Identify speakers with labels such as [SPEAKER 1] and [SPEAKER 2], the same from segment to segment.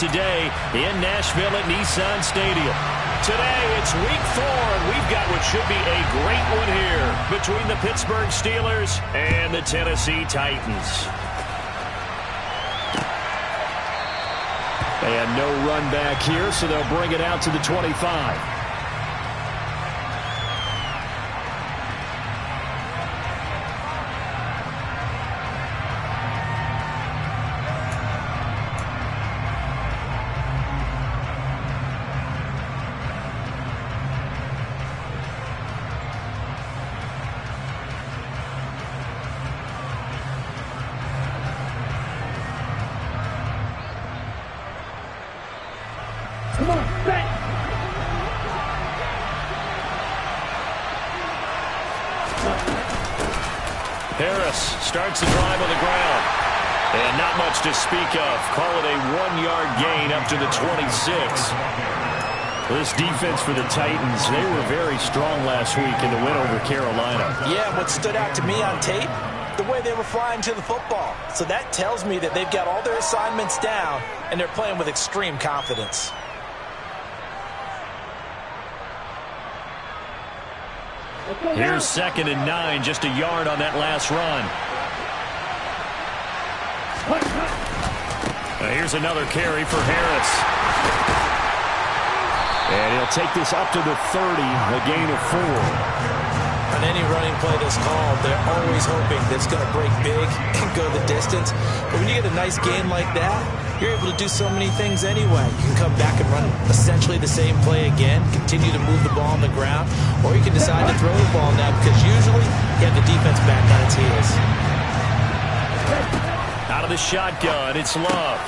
[SPEAKER 1] today in Nashville at Nissan Stadium. Today, it's week 4, and we've got what should be a great one here between the Pittsburgh Steelers and the Tennessee Titans. And no run back here, so they'll bring it out to the 25. Harris starts the drive on the ground. And not much to speak of. Call it a 1-yard gain up to the 26. This defense for the Titans, they were very strong last week in the win over Carolina.
[SPEAKER 2] Yeah, what stood out to me on tape, the way they were flying to the football. So that tells me that they've got all their assignments down, and they're playing with extreme confidence.
[SPEAKER 1] Here's 2nd and 9, just a yard on that last run. Here's another carry for Harris. And he'll take this up to the 30, a gain of 4.
[SPEAKER 2] On any running play that's called, they're always hoping that it's going to break big and go the distance. But when you get a nice gain like that, you're able to do so many things anyway. You can come back and run essentially the same play again, continue to move the ball on the ground, or you can decide to throw the ball now because usually you have the defense back on its heels.
[SPEAKER 1] Out of the shotgun, it's Love.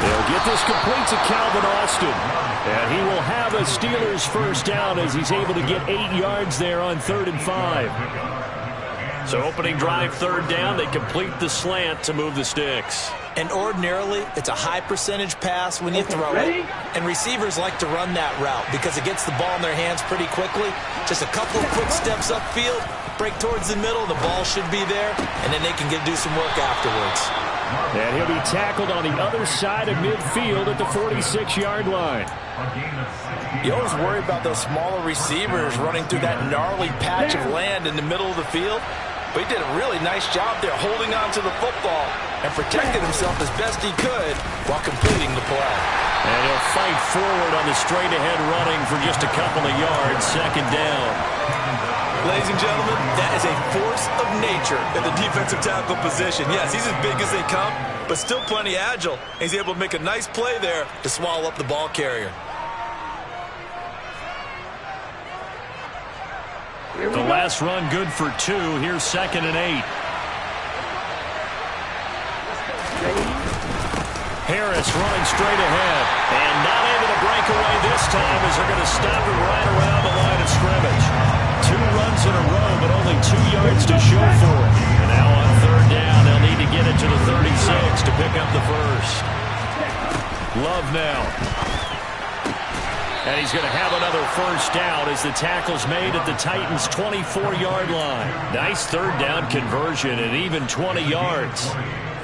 [SPEAKER 1] They'll get this complete to Calvin Austin. And he will have a Steelers first down as he's able to get 8 yards there on 3rd and 5. So opening drive, 3rd down, they complete the slant to move the sticks.
[SPEAKER 2] And ordinarily, it's a high percentage pass when you throw it. And receivers like to run that route because it gets the ball in their hands pretty quickly. Just a couple of quick steps upfield, break towards the middle, the ball should be there, and then they can do some work afterwards.
[SPEAKER 1] And he'll be tackled on the other side of midfield at the 46-yard line.
[SPEAKER 2] You always worry about those smaller receivers running through that gnarly patch of land in the middle of the field. But he did a really nice job there holding on to the football and protected himself as best he could while completing the play.
[SPEAKER 1] And he'll fight forward on the straight-ahead running for just a couple of yards, 2nd down.
[SPEAKER 2] Ladies and gentlemen, that is a force of nature in the defensive tackle position. Yes, he's as big as they come, but still plenty agile. He's able to make a nice play there to swallow up the ball carrier.
[SPEAKER 1] The last run good for 2. Here's 2nd and 8. Harris running straight ahead. And not able to break away this time as they're going to stop it right around the line of scrimmage. 2 runs in a row, but only 2 yards to show for it. And now on 3rd down, they'll need to get it to the 36 to pick up the first. Love now. And he's going to have another first down as the tackle's made at the Titans' 24-yard line. Nice 3rd down conversion and even 20 yards.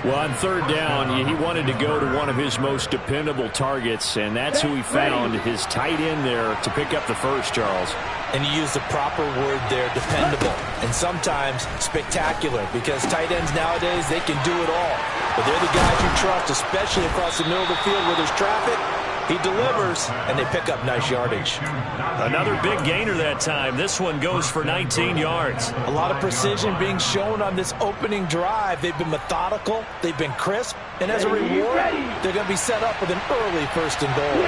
[SPEAKER 1] Well, on 3rd down, he wanted to go to one of his most dependable targets, and that's who he found, his tight end there, to pick up the first, Charles.
[SPEAKER 2] And you use the proper word there, dependable, and sometimes spectacular, because tight ends nowadays, they can do it all. But they're the guys you trust, especially across the middle of the field where there's traffic. He delivers, and they pick up nice yardage.
[SPEAKER 1] Another big gainer that time. This one goes for 19 yards.
[SPEAKER 2] A lot of precision being shown on this opening drive. They've been methodical. They've been crisp. And as a reward, they're going to be set up with an early 1st and goal.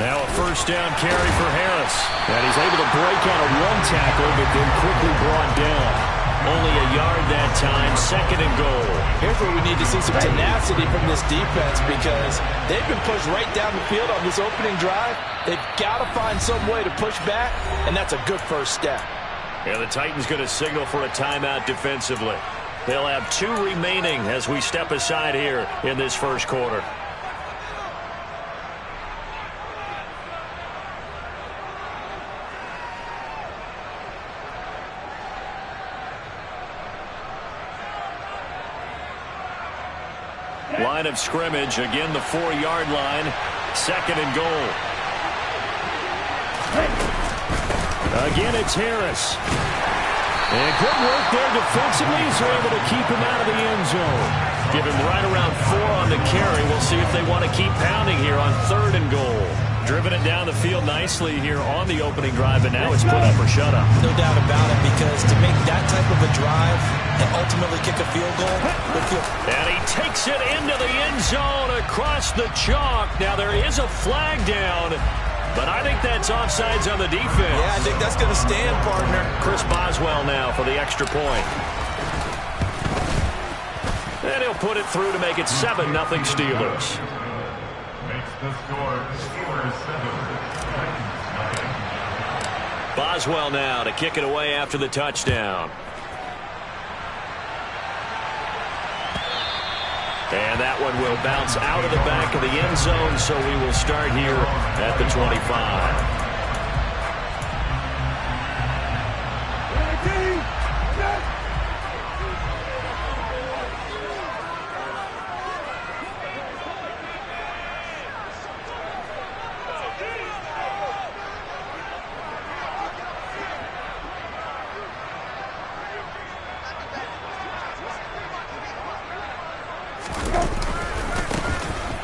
[SPEAKER 1] Now a first down carry for Harris. And he's able to break out of one tackle, but then quickly brought down. Only a yard that time, 2nd and goal.
[SPEAKER 2] Here's where we need to see some tenacity from this defense because they've been pushed right down the field on this opening drive. They've got to find some way to push back, and that's a good first step.
[SPEAKER 1] And the Titans going to signal for a timeout defensively. They'll have 2 remaining as we step aside here in this first quarter. Line of scrimmage, again the 4-yard line. 2nd and goal. Again, it's Harris. And good work there defensively as they're able to keep him out of the end zone. Give him right around 4 on the carry. We'll see if they want to keep pounding here on 3rd and goal. Driven it down the field nicely here on the opening drive, and now it's put up or shut up.
[SPEAKER 2] No doubt about it, because to make that type of a drive and ultimately kick a field goal.
[SPEAKER 1] And he takes it into the end zone across the chalk. Now there is a flag down, but I think that's offsides on the defense.
[SPEAKER 2] Yeah, I think that's going to stand, partner.
[SPEAKER 1] Chris Boswell now for the extra point. And he'll put it through to make it 7-0 Steelers.
[SPEAKER 3] Makes the score Steelers 7.
[SPEAKER 1] Boswell now to kick it away after the touchdown. And that one will bounce out of the back of the end zone, so we will start here at the 25.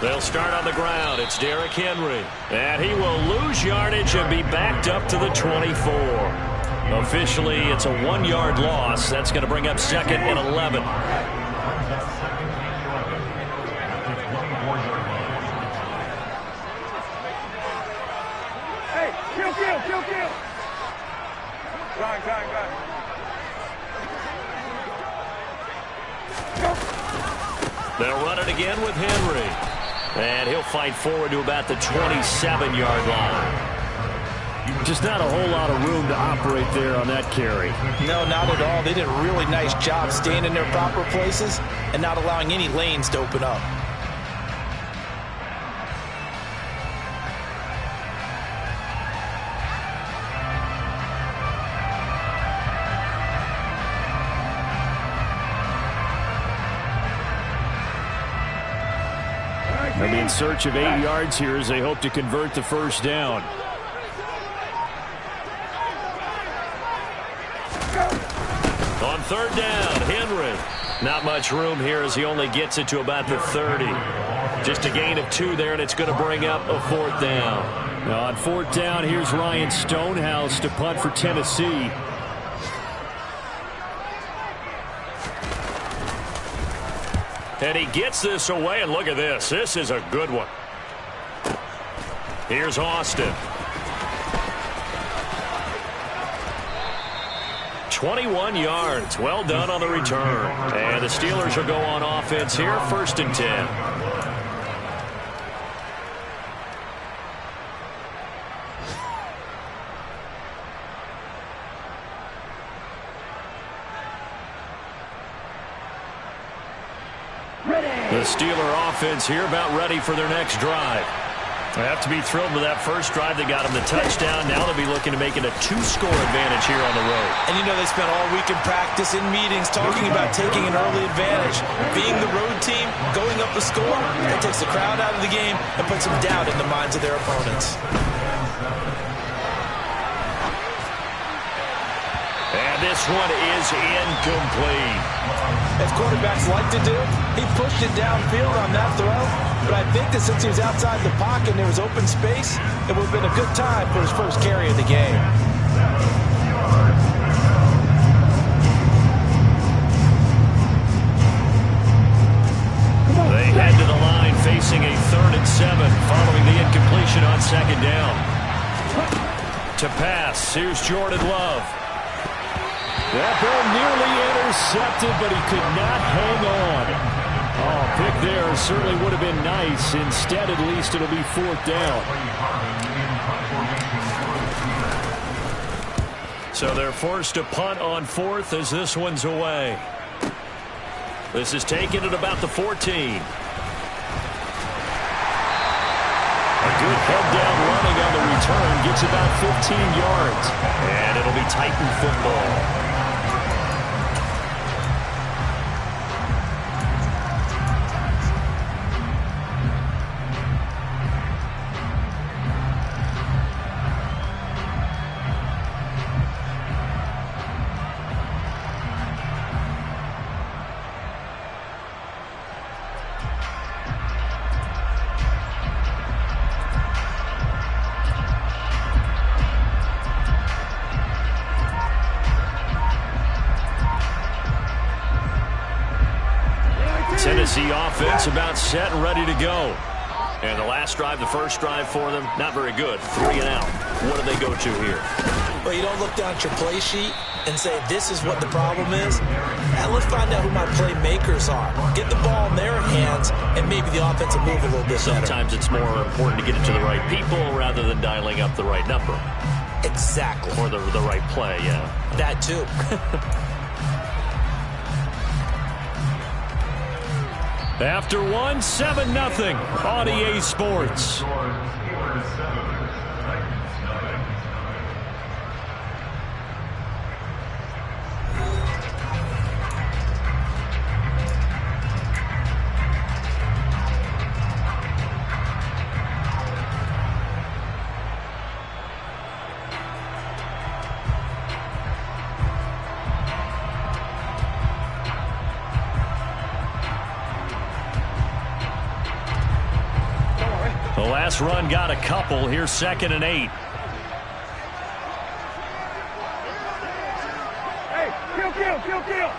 [SPEAKER 1] They'll start on the ground. It's Derrick Henry. And he will lose yardage and be backed up to the 24. Officially, it's a 1-yard loss. That's going to bring up 2nd and 11.
[SPEAKER 4] Hey, kill.
[SPEAKER 1] They'll run it again with Henry. And he'll fight forward to about the 27-yard line. Just not a whole lot of room to operate there on that carry.
[SPEAKER 2] No, not at all. They did a really nice job staying in their proper places and not allowing any lanes to open up.
[SPEAKER 1] They'll be in search of 8 yards here as they hope to convert the first down. On 3rd down, Henry. Not much room here as he only gets it to about the 30. Just a gain of 2 there, and it's going to bring up a 4th down. Now on 4th down, here's Ryan Stonehouse to punt for Tennessee. And he gets this away, and look at this. This is a good one. Here's Austin. 21 yards. Well done on the return. And the Steelers will go on offense here, 1st and 10. The Steeler offense here about ready for their next drive. They have to be thrilled with that first drive. They got them the touchdown. Now they'll be looking to make it a 2-score advantage here on the road.
[SPEAKER 2] And you know they spent all week in practice, in meetings, talking about taking an early advantage. Being the road team, going up a score, that takes the crowd out of the game and puts some doubt in the minds of their opponents.
[SPEAKER 1] And this one is incomplete.
[SPEAKER 2] As quarterbacks like to do, he pushed it downfield on that throw. But I think that since he was outside the pocket and there was open space, it would have been a good time for his first carry of the game.
[SPEAKER 1] They head to the line facing a 3rd and 7 following the incompletion on 2nd down. To pass, here's Jordan Love. That ball nearly intercepted, but he could not hang on. Oh, pick there certainly would have been nice. Instead, at least it'll be 4th down. So they're forced to punt on 4th as this one's away. This is taken at about the 14. A good head down running on the return. Gets about 15 yards. And it'll be Titan football. Tennessee offense about set and ready to go. And the last drive, the first drive for them, not very good. 3 and out. What do they go to here?
[SPEAKER 2] Well, you don't look down at your play sheet and say, this is what the problem is. And let's find out who my playmakers are. Get the ball in their hands, and maybe the offense will move a little bit better.
[SPEAKER 1] Sometimes it's more important to get it to the right people rather than dialing up the right number.
[SPEAKER 2] Exactly.
[SPEAKER 1] Or the right play, yeah.
[SPEAKER 2] That too.
[SPEAKER 1] After 1, 7-0 on EA Sports. The last run got a couple. Here's 2nd and 8.
[SPEAKER 4] Hey, kill.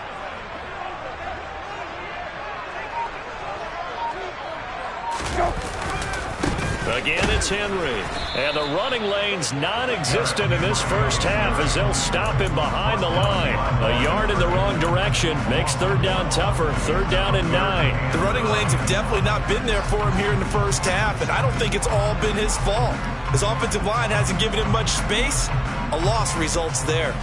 [SPEAKER 1] Again, it's Henry. And the running lane's non-existent in this first half as they'll stop him behind the line. A yard in the wrong direction makes 3rd down tougher. 3rd down and 9.
[SPEAKER 2] The running lanes have definitely not been there for him here in the first half, and I don't think it's all been his fault. His offensive line hasn't given him much space. A loss results there.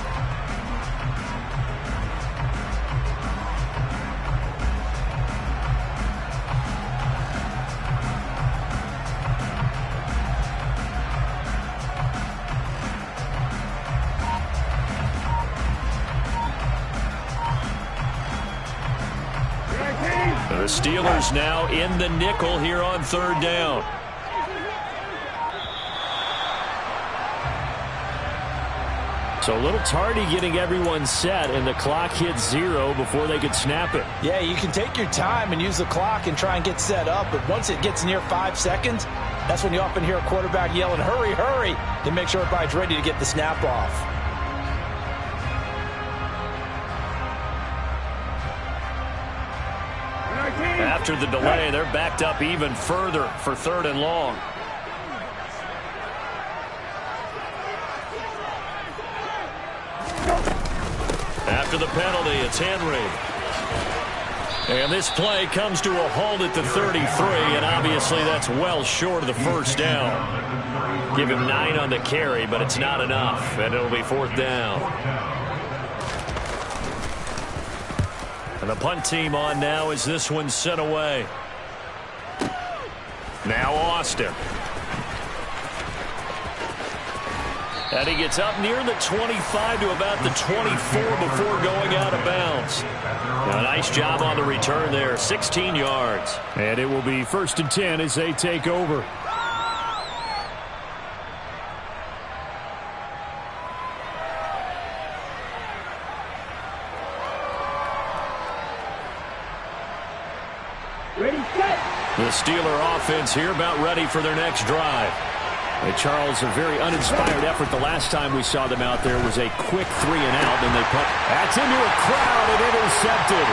[SPEAKER 1] The Steelers now in the nickel here on 3rd down. So a little tardy getting everyone set, and the clock hits 0 before they could snap it.
[SPEAKER 2] Yeah, you can take your time and use the clock and try and get set up, but once it gets near 5 seconds, that's when you often hear a quarterback yelling, hurry, hurry, to make sure everybody's ready to get the snap off.
[SPEAKER 1] After the delay, they're backed up even further for 3rd and long. After the penalty, it's Henry. And this play comes to a halt at the 33, and obviously that's well short of the first down. Give him 9 on the carry, but it's not enough, and it'll be 4th down. And the punt team on now as this one's sent away. Now Austin. And he gets up near the 25 to about the 24 before going out of bounds. A nice job on the return there, 16 yards. And it will be 1st and 10 as they take over. The Steeler offense here about ready for their next drive. Charles, a very uninspired effort the last time we saw them out there was a quick 3 and out, and they put that's into a crowd and intercepted.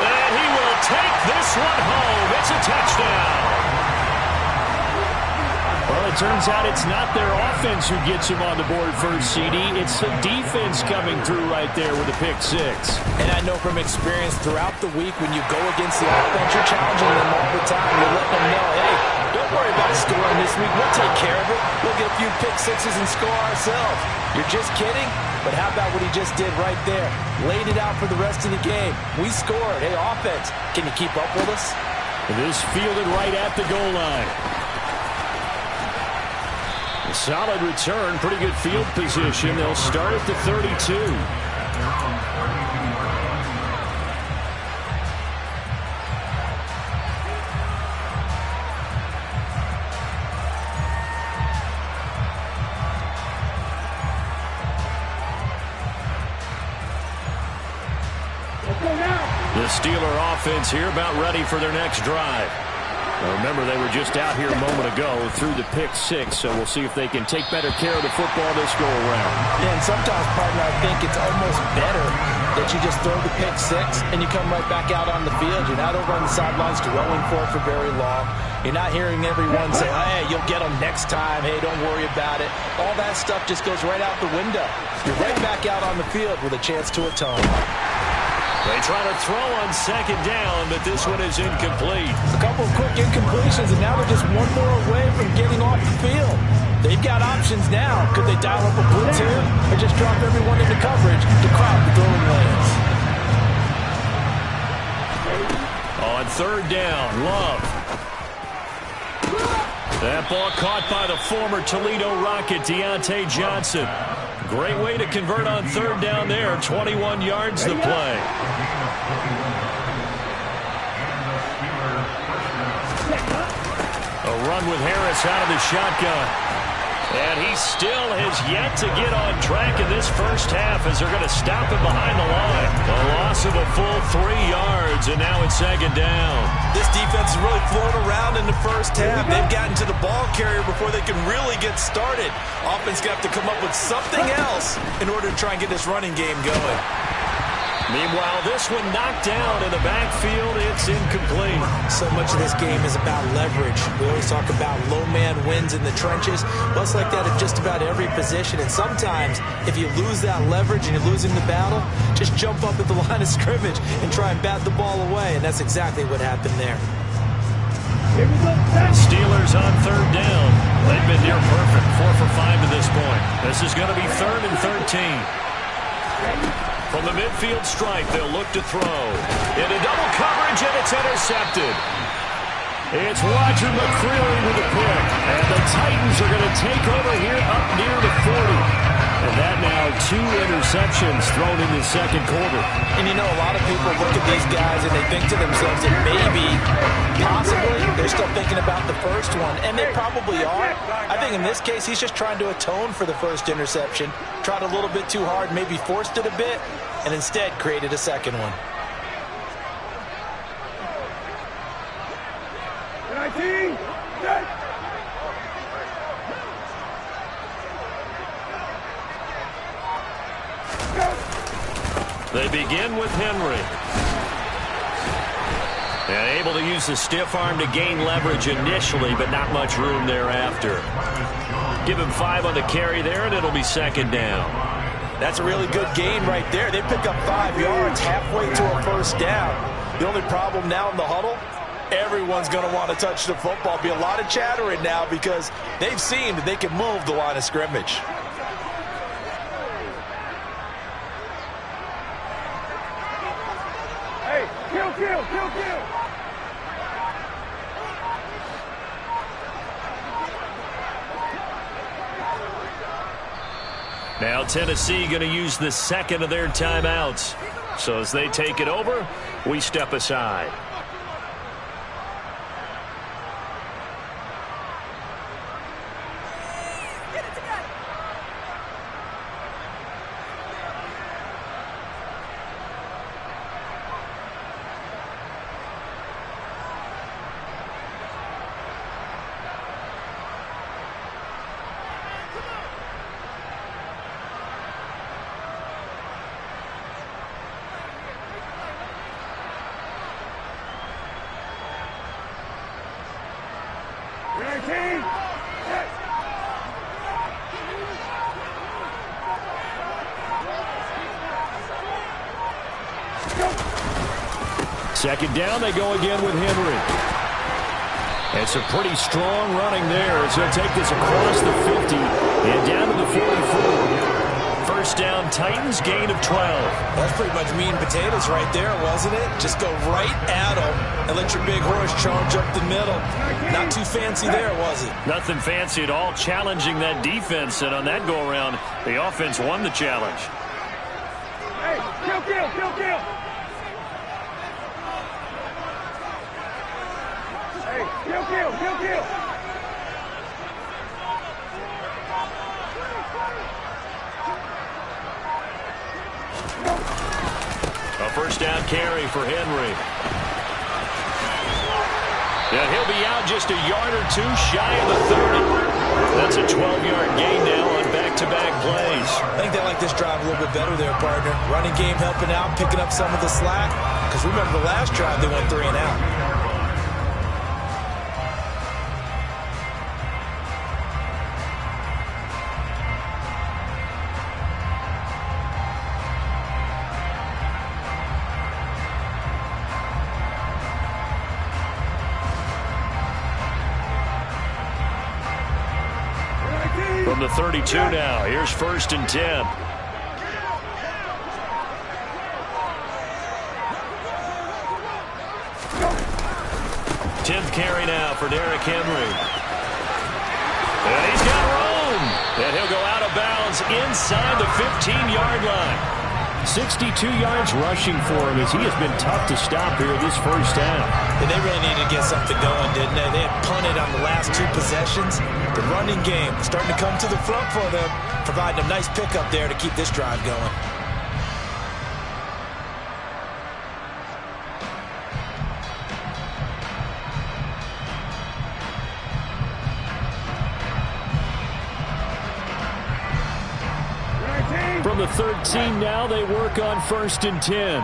[SPEAKER 1] And he will take this one home. It's a touchdown. Well, it turns out it's not their offense who gets him on the board first, CD. It's the defense coming through right there with a pick 6.
[SPEAKER 2] And I know from experience throughout the week when you go against the offense, you're challenging them all the time. You're letting them know, hey, don't worry about scoring this week. We'll take care of it. We'll get a few pick 6s and score ourselves. You're just kidding? But how about what he just did right there? Laid it out for the rest of the game. We scored. Hey, offense, can you keep up with us?
[SPEAKER 1] This fielded right at the goal line. A solid return, pretty good field position. They'll start at the 32. The Steeler offense here about ready for their next drive. Now remember, they were just out here a moment ago through the pick 6, so we'll see if they can take better care of the football this go around.
[SPEAKER 2] Yeah, and sometimes, partner, I think it's almost better that you just throw the pick six and you come right back out on the field. You're not over on the sidelines dwelling for it for very long. You're not hearing everyone say, hey, you'll get them next time. Hey, don't worry about it. All that stuff just goes right out the window. You're right back out on the field with a chance to atone.
[SPEAKER 1] They try to throw on second down, but this one is incomplete.
[SPEAKER 2] A couple of quick incompletions, and now they're just one more away from getting off the field. They've got options now. Could they dial up a blitz here or just drop everyone into coverage to crowd the throwing lanes?
[SPEAKER 1] On third down, Love. That ball caught by the former Toledo Rocket, Deontay Johnson. Great way to convert on third down there. 21 yards to play. A run with Harris out of the shotgun. And he still has yet to get on track in this first half as they're going to stop him behind the line. A loss of a full 3 yards, and now it's second down.
[SPEAKER 2] This defense is really flown around in the first half. They've gotten to the ball carrier before they can really get started. Offense got to come up with something else in order to try and get this running game going.
[SPEAKER 1] Meanwhile, this one knocked down in the backfield. It's incomplete.
[SPEAKER 2] So much of this game is about leverage. We always talk about low man wins in the trenches. Well, it's like that at just about every position. And sometimes, if you lose that leverage and you're losing the battle, just jump up at the line of scrimmage and try and bat the ball away. And that's exactly what happened there.
[SPEAKER 1] Steelers on third down. They've been near perfect. 4 for 5 to this point. This is going to be 3rd and 13. From the midfield stripe, they'll look to throw. Into double coverage, and it's intercepted. It's Roger McCreary with a pick. And the Titans are going to take over here up near the 40. And that now 2 interceptions thrown in the second quarter.
[SPEAKER 2] And you know, a lot of people look at these guys and they think to themselves that maybe, possibly, they're still thinking about the first one. And they probably are. I think in this case, he's just trying to atone for the first interception. Tried a little bit too hard, maybe forced it a bit, and instead created a second one.
[SPEAKER 4] 19, set.
[SPEAKER 1] They begin with Henry. And able to use the stiff arm to gain leverage initially, but not much room thereafter. Give him 5 on the carry there, and it'll be second down.
[SPEAKER 2] That's a really good gain right there. They pick up 5 yards halfway to a first down. The only problem now in the huddle, everyone's going to want to touch the football. Be a lot of chattering now because they've seen that they can move the line of scrimmage.
[SPEAKER 4] Kill.
[SPEAKER 1] Now Tennessee going to use the second of their timeouts. So as they take it over, we step aside. Second down, they go again with Henry. It's a pretty strong running there as he'll take this across the 50 and down to the 44. First down, Titans, gain of 12.
[SPEAKER 2] That's pretty much meat and potatoes right there, wasn't it? Just go right at them and let your big horse charge up the middle. Not too fancy there, was it?
[SPEAKER 1] Nothing fancy at all, challenging that defense, and on that go-around, the offense won the challenge.
[SPEAKER 4] Hey, kill. Kill.
[SPEAKER 1] A first down carry for Henry. And he'll be out just a yard or two shy of the 30. That's a 12-yard gain now on back back-to-back plays.
[SPEAKER 2] I think they like this drive a little bit better there, partner. Running game helping out, picking up some of the slack. Because remember the last drive, they went 3 and out.
[SPEAKER 1] From the 32 now, here's 1st and 10. 10th carry now for Derrick Henry. And he's got room. And he'll go out of bounds inside the 15-yard line. 62 yards rushing for him as he has been tough to stop here this first half.
[SPEAKER 2] And they really needed to get something going, didn't they? They had punted on the last 2 possessions. The running game starting to come to the front for them, providing a nice pickup there to keep this drive going.
[SPEAKER 1] From the 13 now, they work on 1st and 10.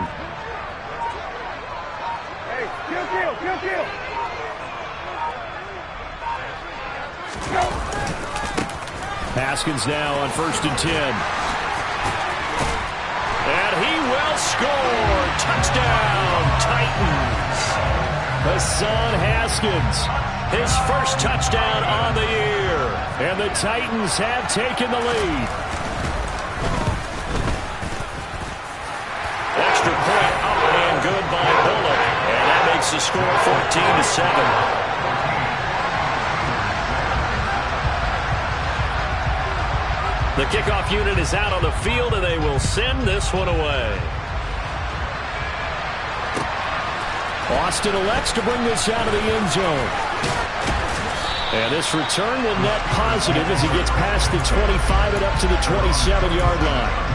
[SPEAKER 4] Hey, kill.
[SPEAKER 1] Haskins now on 1st and 10. And he will score. Touchdown, Titans. Hassan Haskins, his first touchdown on the year. And the Titans have taken the lead. Extra point up and good by Bullock. And that makes the score 14-7. The kickoff unit is out on the field, and they will send this one away. Austin elects to bring this out of the end zone. And this return will net positive as he gets past the 25 and up to the 27-yard line.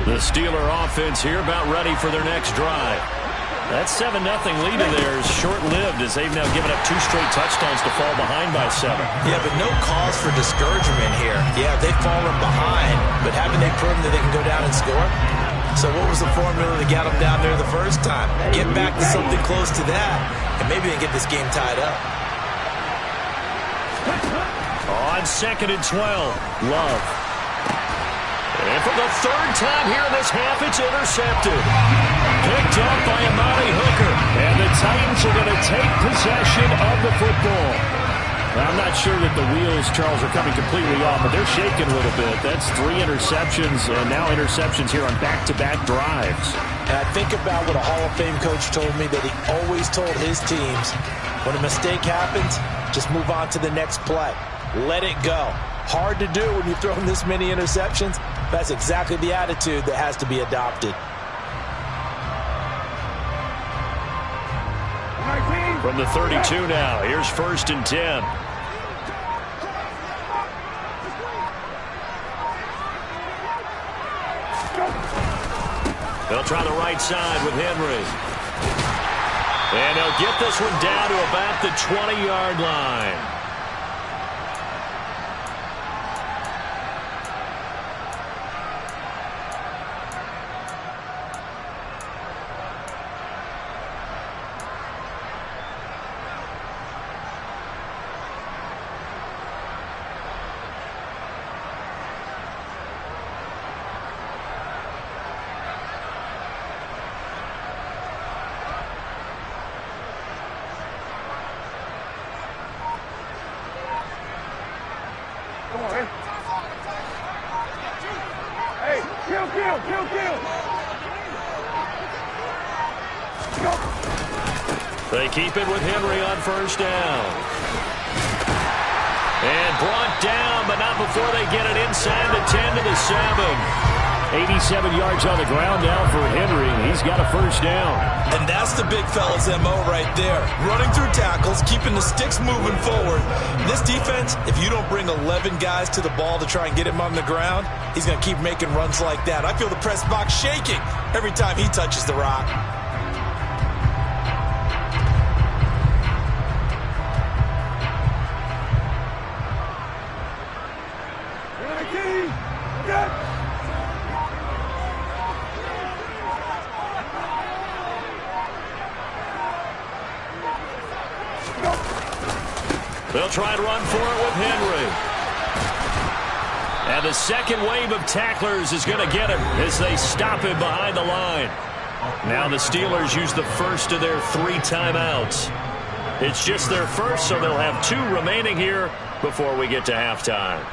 [SPEAKER 1] The Steeler offense here about ready for their next drive. That 7-0 lead of theirs short-lived as they've now given up 2 straight touchdowns to fall behind by 7.
[SPEAKER 2] Yeah, but no cause for discouragement here. Yeah, they've fallen behind, but haven't they proven that they can go down and score? So what was the formula that got them down there the first time? Get back to something close to that, and maybe they can get this game tied up.
[SPEAKER 1] On 2nd and 12, Love. And for the 3rd time here in this half, it's intercepted. Picked up by Amani Hooker. And the Titans are going to take possession of the football. Now, I'm not sure that the wheels, Charles, are coming completely off, but they're shaking a little bit. That's 3 interceptions, and now interceptions here on back-to-back drives.
[SPEAKER 2] And I think about what a Hall of Fame coach told me, that he always told his teams, when a mistake happens, just move on to the next play. Let it go. Hard to do when you've thrown this many interceptions. That's exactly the attitude that has to be adopted.
[SPEAKER 1] From the 32 now, here's 1st and 10. They'll try the right side with Henry. And they'll get this one down to about the 20-yard line. They keep it with Henry on 1st down. And brought down, but not before they get it inside the 10 to the 7. 87 yards on the ground now for Henry. He's got a first down.
[SPEAKER 2] And that's the big fella's MO right there. Running through tackles, keeping the sticks moving forward. This defense, if you don't bring 11 guys to the ball to try and get him on the ground, he's going to keep making runs like that. I feel the press box shaking every time he touches the rock.
[SPEAKER 1] They'll try and run for it with Henry. And the second wave of tacklers is going to get him as they stop him behind the line. Now the Steelers use the first of their 3 timeouts. It's just their first, so they'll have 2 remaining here before we get to halftime.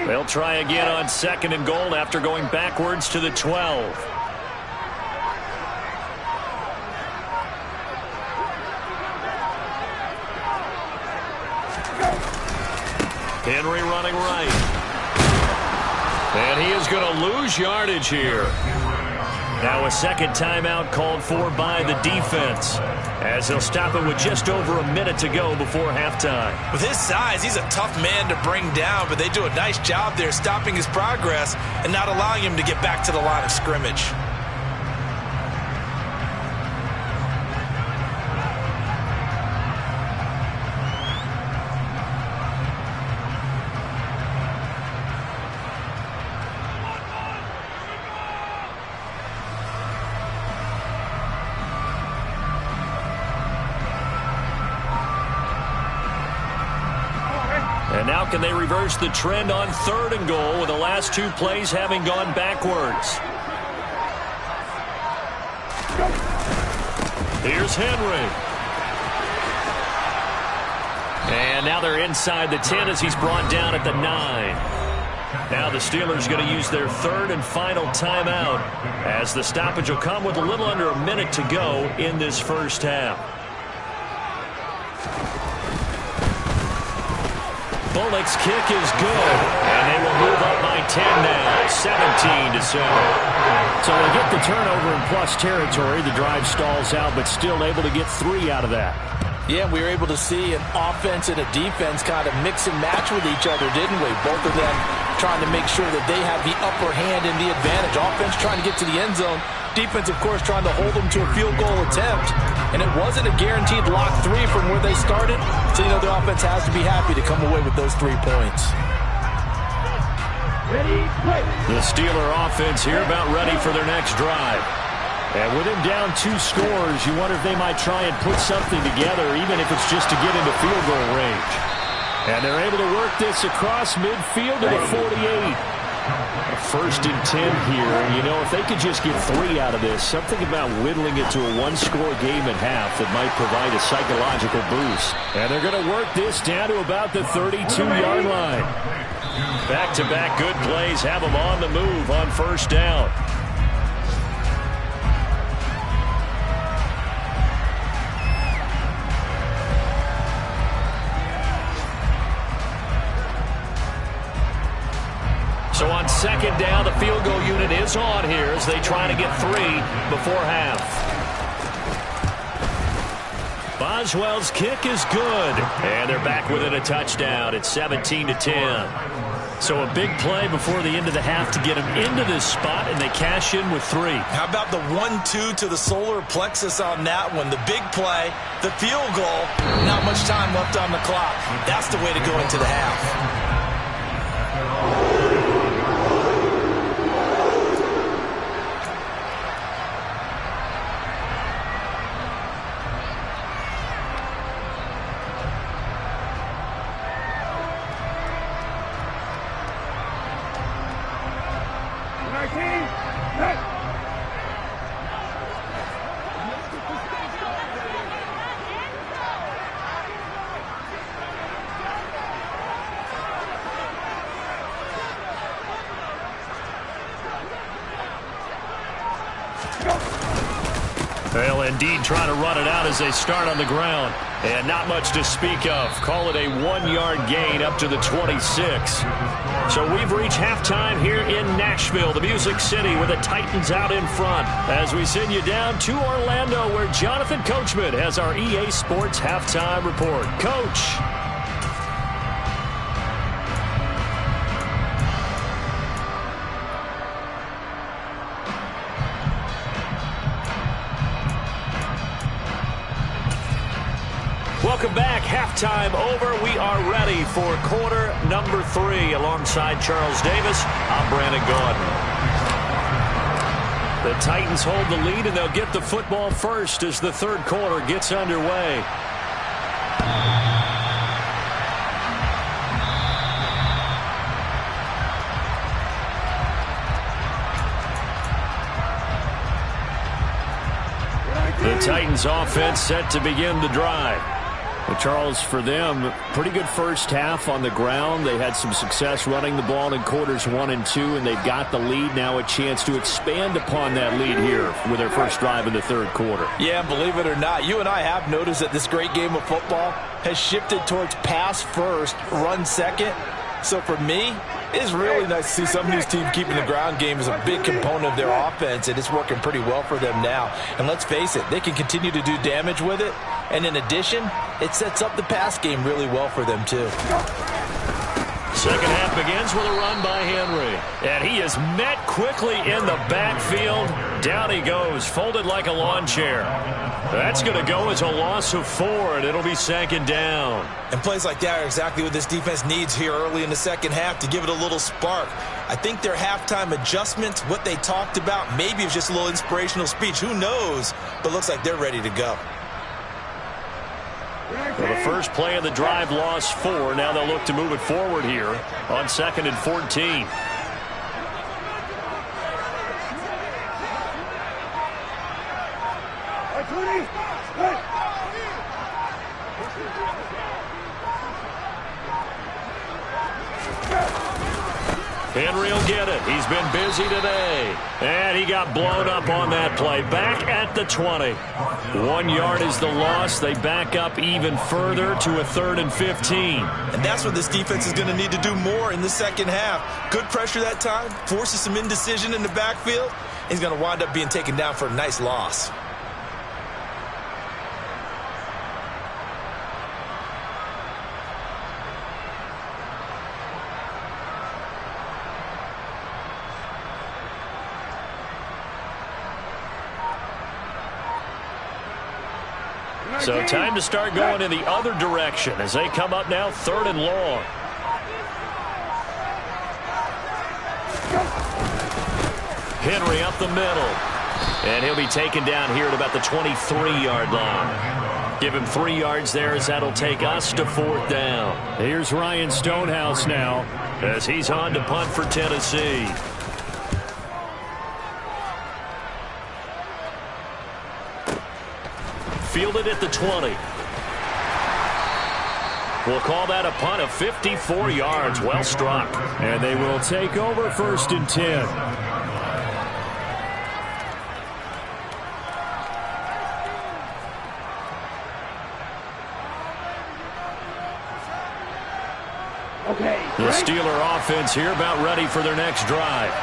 [SPEAKER 1] They'll try again on 2nd and goal after going backwards to the 12. Henry running right. And he is going to lose yardage here. Now a second timeout called for by the defense, as they'll stop it with just over a minute to go before halftime.
[SPEAKER 2] With his size, he's a tough man to bring down, but they do a nice job there stopping his progress and not allowing him to get back to the line of scrimmage.
[SPEAKER 1] And now can they reverse the trend on 3rd and goal with the last 2 plays having gone backwards? Here's Henry. And now they're inside the 10 as he's brought down at the 9. Now the Steelers going to use their 3rd and final timeout, as the stoppage will come with a little under a minute to go in this first half. Bullock's kick is good, and they will move up by 10 now, 17-7. So they get the turnover in plus territory. The drive stalls out, but still able to get 3 out of that.
[SPEAKER 2] Yeah, we were able to see an offense and a defense kind of mix and match with each other, didn't we? Both of them trying to make sure that they have the upper hand and the advantage. Offense trying to get to the end zone. Defense, of course, trying to hold them to a field goal attempt. And it wasn't a guaranteed lock 3 from where they started. So, you know, the offense has to be happy to come away with those 3 points.
[SPEAKER 1] The Steeler offense here about ready for their next drive. And with him down 2 scores, you wonder if they might try and put something together, even if it's just to get into field goal range. And they're able to work this across midfield to the 48. 1st and 10 here. You know, if they could just get 3 out of this, something about whittling it to a 1-score game at half that might provide a psychological boost. And they're going to work this down to about the 32-yard line. Back-to-back good plays have them on the move on 1st down. So on 2nd down, the field goal unit is on here as they try to get 3 before half. Boswell's kick is good, and they're back within a touchdown. It's 17-10. So a big play before the end of the half to get them into this spot, and they cash in with 3.
[SPEAKER 2] How about the 1-2 to the solar plexus on that one? The big play, the field goal, not much time left on the clock. That's the way to go into the half.
[SPEAKER 1] They'll indeed try to run it out as they start on the ground. And not much to speak of. Call it a 1-yard gain up to the 26. So we've reached halftime here in Nashville, the Music City, with the Titans out in front. As we send you down to Orlando, where Jonathan Coachman has our EA Sports halftime report. Coach. Welcome back. Halftime over. We are ready for quarter number 3. Alongside Charles Davis, I'm Brandon Gaudin. The Titans hold the lead, and they'll get the football first as the third quarter gets underway. The Titans offense set to begin the drive. Well, Charles, for them, pretty good first half on the ground. They had some success running the ball in quarters 1 and 2, and they've got the lead. Now a chance to expand upon that lead here with their first drive in the third quarter.
[SPEAKER 2] Yeah, believe it or not, you and I have noticed that this great game of football has shifted towards pass first, run second. So for me, it's really nice to see some of these teams keeping the ground game as a big component of their offense, and it's working pretty well for them now. And let's face it, they can continue to do damage with it. And in addition, it sets up the pass game really well for them, too.
[SPEAKER 1] Second half begins with a run by Henry. And he is met quickly in the backfield. Down he goes, folded like a lawn chair. That's going to go as a loss of 4, and it'll be second down.
[SPEAKER 2] And plays like that are exactly what this defense needs here early in the second half to give it a little spark. I think their halftime adjustments, what they talked about, maybe it's just a little inspirational speech. Who knows? But looks like they're ready to go.
[SPEAKER 1] Well, the first play of the drive lost 4. Now they'll look to move it forward here on 2nd and 14. Henry will get it. He's been busy today. And he got blown up on that play. Back at the 20. 1 yard is the loss. They back up even further to a 3rd and 15.
[SPEAKER 2] And that's what this defense is going to need to do more in the second half. Good pressure that time. Forces some indecision in the backfield. He's going to wind up being taken down for a nice loss.
[SPEAKER 1] So time to start going in the other direction as they come up now 3rd and long. Henry up the middle. And he'll be taken down here at about the 23-yard line. Give him 3 yards there as that'll take us to 4th down. Here's Ryan Stonehouse now as he's on to punt for Tennessee. Fielded at the 20. We'll call that a punt of 54 yards. Well struck. And they will take over 1st and 10. The Steeler offense here about ready for their next drive.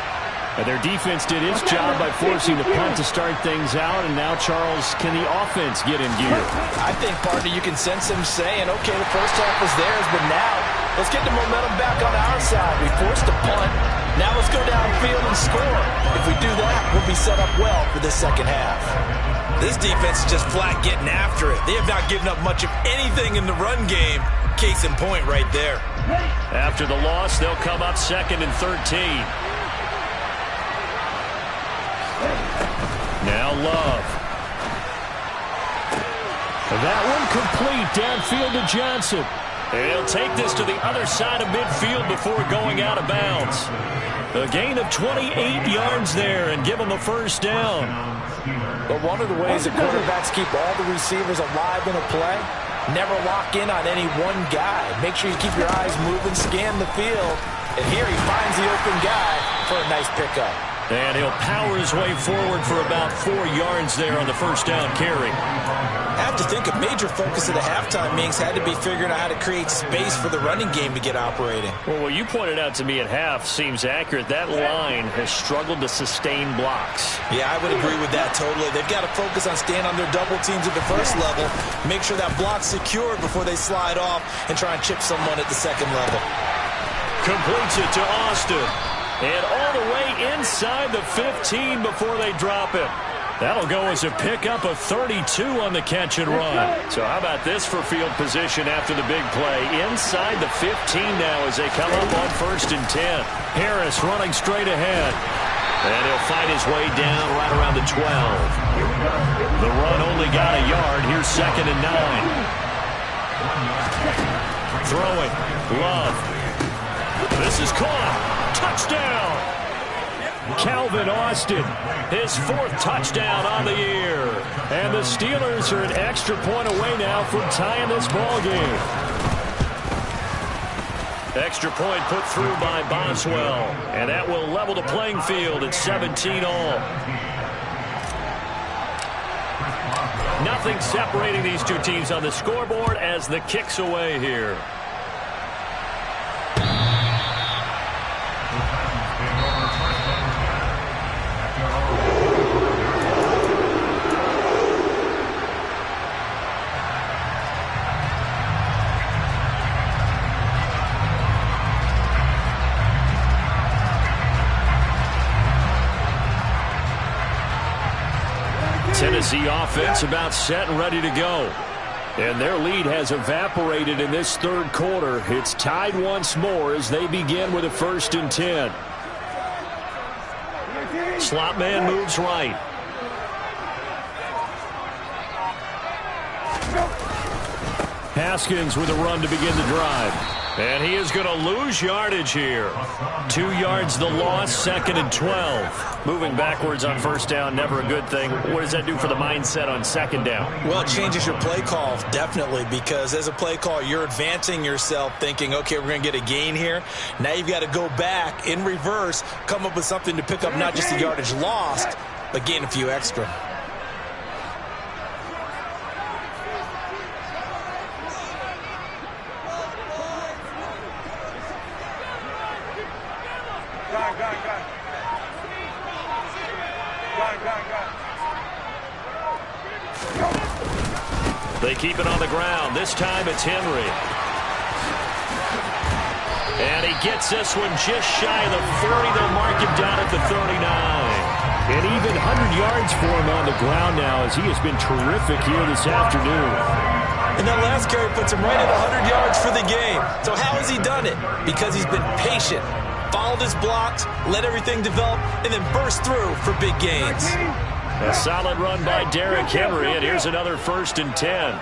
[SPEAKER 1] And their defense did its job by forcing the punt to start things out. And now, Charles, can the offense get in gear?
[SPEAKER 2] I think, partner, you can sense them saying, okay, the first half was theirs, but now let's get the momentum back on our side. We forced a punt. Now let's go downfield and score. If we do that, we'll be set up well for the second half. This defense is just flat getting after it. They have not given up much of anything in the run game. Case in point right there.
[SPEAKER 1] After the loss, they'll come up 2nd and 13. Now Love. That one complete downfield to Johnson. And he'll take this to the other side of midfield before going out of bounds. A gain of 28 yards there and give them a 1st down.
[SPEAKER 2] But one of the ways that quarterbacks keep all the receivers alive in a play, never lock in on any one guy. Make sure you keep your eyes moving, scan the field. And here he finds the open guy for a nice pickup.
[SPEAKER 1] And he'll power his way forward for about 4 yards there on the first down carry.
[SPEAKER 2] I have to think a major focus of the halftime meetings had to be figuring out how to create space for the running game to get operating.
[SPEAKER 1] Well, what you pointed out to me at half seems accurate. That line has struggled to sustain blocks.
[SPEAKER 2] Yeah, I would agree with that totally. They've got to focus on staying on their double teams at the first level, make sure that block's secured before they slide off and try and chip someone at the second level.
[SPEAKER 1] Completes it to Austin. And all the way inside the 15 before they drop it. That'll go as a pickup of 32 on the catch and run. So how about this for field position after the big play? Inside the 15 now as they come up on 1st and 10. Harris running straight ahead. And he'll fight his way down right around the 12. The run only got a yard. Here's 2nd and 9. Throwing. Love. This is caught. Touchdown! Calvin Austin, his 4th touchdown on the year. And the Steelers are an extra point away now from tying this ball game. Extra point put through by Boswell. And that will level the playing field at 17 all. Nothing separating these two teams on the scoreboard as the kick's away here. Tennessee offense about set and ready to go. And their lead has evaporated in this 3rd quarter. It's tied once more as they begin with a 1st and 10. Slot man moves right. Haskins with a run to begin the drive. And he is going to lose yardage here. 2 yards the loss, 2nd and 12. Moving backwards on 1st down, never a good thing. What does that do for the mindset on 2nd down?
[SPEAKER 2] Well, it changes your play call, definitely, because as a play call, you're advancing yourself thinking, okay, we're going to get a gain here. Now you've got to go back in reverse, come up with something to pick up not just the yardage lost, but gain a few extra.
[SPEAKER 1] They keep it on the ground. This time it's Henry. And he gets this one just shy of the 40. They'll mark him down at the 39. And even 100 yards for him on the ground now as he has been terrific here this afternoon.
[SPEAKER 2] And that last carry puts him right at 100 yards for the game. So how has he done it? Because he's been patient, followed his blocks, let everything develop, and then burst through for big gains.
[SPEAKER 1] A solid run by Derrick Henry, and here's another 1st and 10.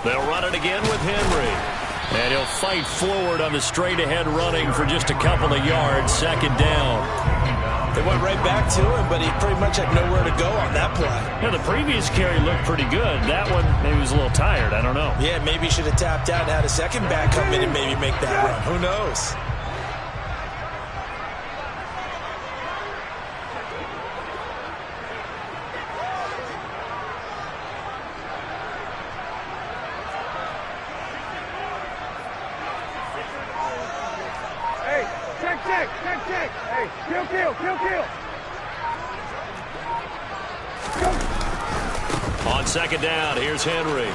[SPEAKER 1] They'll run it again with Henry. And he'll fight forward on the straight-ahead running for just a couple of yards, 2nd down.
[SPEAKER 2] They went right back to him, but he pretty much had nowhere to go on that play.
[SPEAKER 1] Yeah, the previous carry looked pretty good. That one, maybe he was a little tired. I don't know.
[SPEAKER 2] Yeah, maybe he should have tapped out and had a second back come in and maybe make that run. Who knows?
[SPEAKER 4] Check. Hey, kill.
[SPEAKER 1] On 2nd down, here's Henry.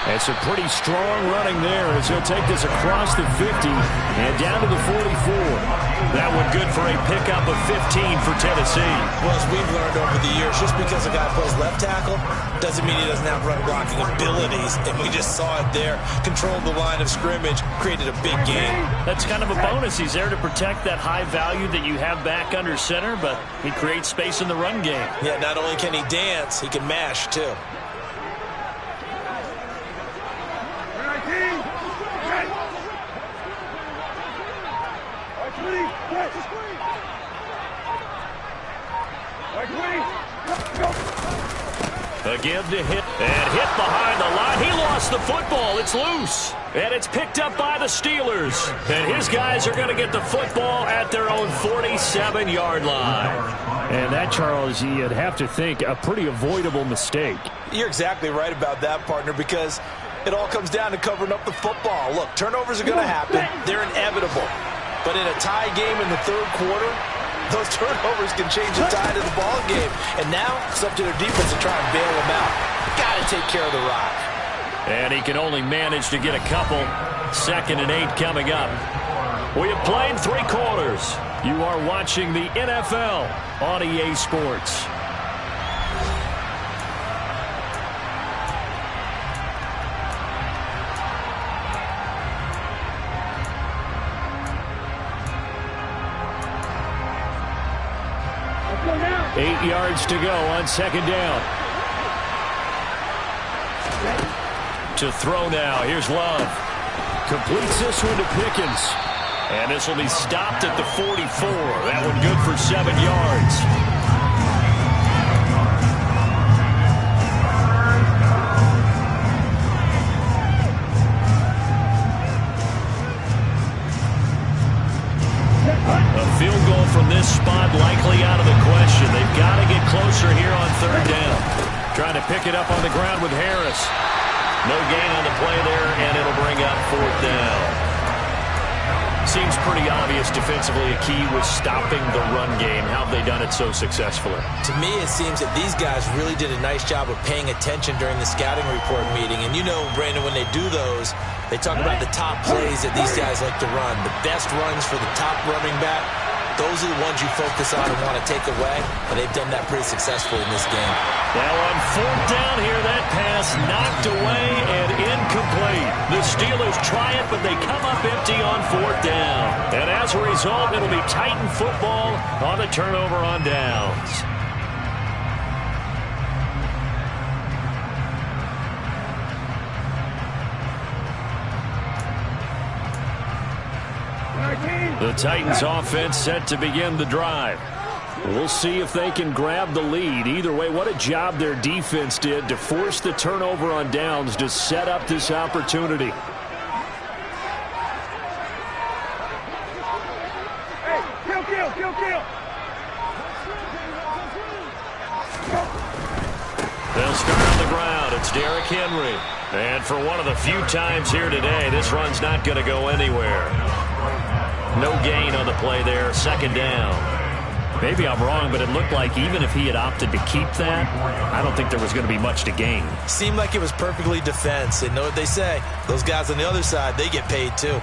[SPEAKER 1] And some pretty strong running there as he'll take this across the 50 and down to the 44. That one good for a pickup of 15 for Tennessee.
[SPEAKER 2] Well, as we've learned over the years, just because a guy plays left tackle doesn't mean he doesn't have run blocking abilities. And we just saw it there. Controlled the line of scrimmage, created a big gain.
[SPEAKER 1] That's kind of a bonus. He's there to protect that high value that you have back under center, but he creates space in the run game.
[SPEAKER 2] Yeah, not only can he dance, he can mash too.
[SPEAKER 1] Again to hit, and hit behind the line. He lost the football. It's loose, and it's picked up by the Steelers. And his guys are going to get the football at their own 47-yard line.
[SPEAKER 5] And that, Charles, you'd have to think a pretty avoidable mistake.
[SPEAKER 2] You're exactly right about that, partner, because it all comes down to covering up the football. Look, turnovers are going to happen. They're inevitable. But in a tie game in the third quarter, those turnovers can change the tide of the ball game. And now it's up to their defense to try and bail them out. Got to take care of the rock.
[SPEAKER 1] And he can only manage to get a couple. 2nd and 8 coming up. We have played 3 quarters. You are watching the NFL on EA Sports.
[SPEAKER 5] Now.
[SPEAKER 1] 8 yards to go on 2nd down. To throw now. Here's Love. Completes this one to Pickens. And this will be stopped at the 44. That one good for 7 yards. A field goal from this spot likely out of the question. They've got to get closer here on 3rd down. Trying to pick it up on the ground with Harris. No gain on the play there, and it'll bring up 4th down. Seems pretty obvious defensively a key was stopping the run game. How have they done it so successfully?
[SPEAKER 2] To me, it seems that these guys really did a nice job of paying attention during the scouting report meeting. And you know, Brandon, when they do those, they talk about the top plays that these guys like to run. The best runs for the top running back, those are the ones you focus on and want to take away. And they've done that pretty successfully in this game.
[SPEAKER 1] Now on 4th down here, that pass knocked away and incomplete. The Steelers try it, but they come up empty on 4th down. And as a result, it'll be Titan football on the turnover on downs. The Titans offense set to begin the drive. We'll see if they can grab the lead. Either way, what a job their defense did to force the turnover on downs to set up this opportunity.
[SPEAKER 4] Hey, kill.
[SPEAKER 1] They'll start on the ground. It's Derrick Henry. And for one of the few times here today, this run's not going to go anywhere. No gain on the play there. 2nd down. Maybe I'm wrong, but it looked like even if he had opted to keep that, I don't think there was going to be much to gain.
[SPEAKER 2] Seemed like it was perfectly defense. And know what they say? Those guys on the other side, they get paid too.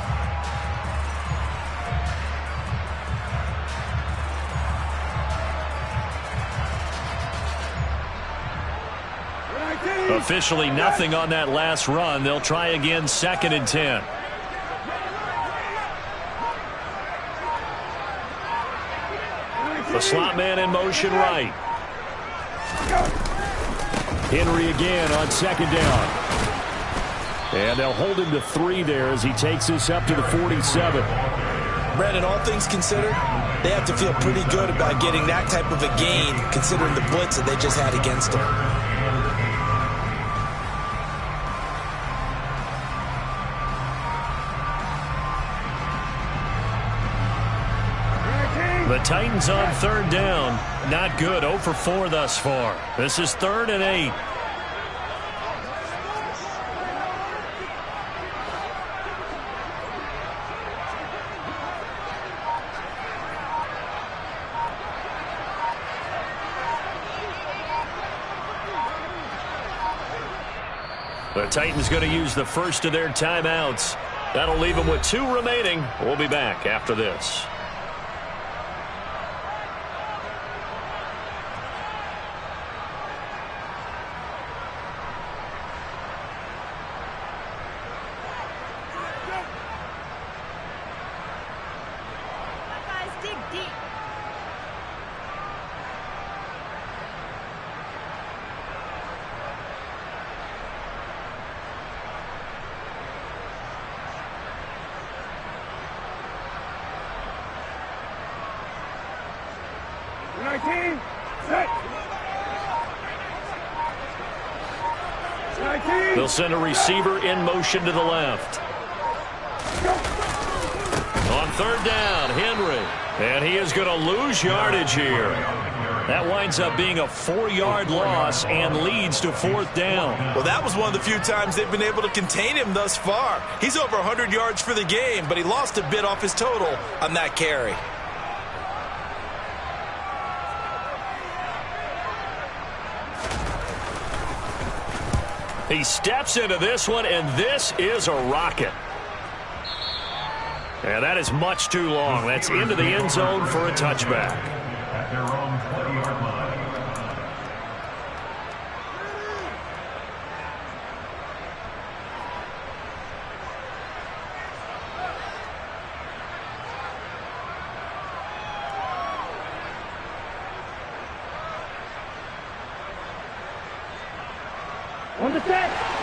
[SPEAKER 1] Officially nothing on that last run. They'll try again 2nd and 10. The slot man in motion right. Henry again on 2nd down. And they'll hold him to 3 there as he takes this up to the 47.
[SPEAKER 2] Brandon, all things considered, they have to feel pretty good about getting that type of a gain considering the blitz that they just had against them.
[SPEAKER 1] The Titans on 3rd down. Not good. 0 for 4 thus far. This is 3rd and 8. The Titans going to use the first of their timeouts. That'll leave them with 2 remaining. We'll be back after this. They'll send a receiver in motion to the left. On third down, Henry. And he is going to lose yardage here. That winds up being a 4-yard loss and leads to fourth down.
[SPEAKER 2] Well, that was one of the few times they've been able to contain him thus far. He's over 100 yards for the game, but he lost a bit off his total on that carry.
[SPEAKER 1] He steps into this one, and this is a rocket. And that is much too long. That's into the end zone for a touchback.
[SPEAKER 3] At their own 20-yard line.